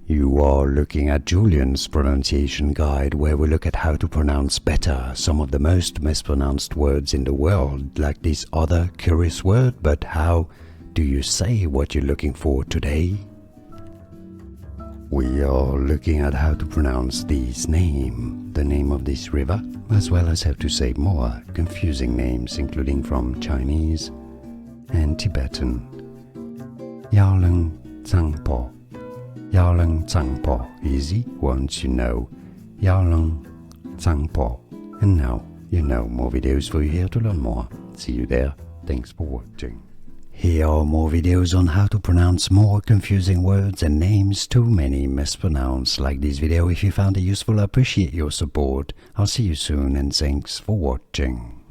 You are looking at Julian's pronunciation guide, where we look at how to pronounce better some of the most mispronounced words in the world, like this other curious word. But how do you say what you're looking for today? We are looking at how to pronounce this name, the name of this river, as well as how to say more confusing names, including from Chinese and Tibetan. Yarlung Tsangpo. Yarlung Tsangpo. Easy once you know Yarlung Tsangpo. And now you know. More videos for you here to learn more. See you there. Thanks for watching. Here are more videos on how to pronounce more confusing words and names too many mispronounced. Like this video if you found it useful. I appreciate your support. I'll see you soon and thanks for watching.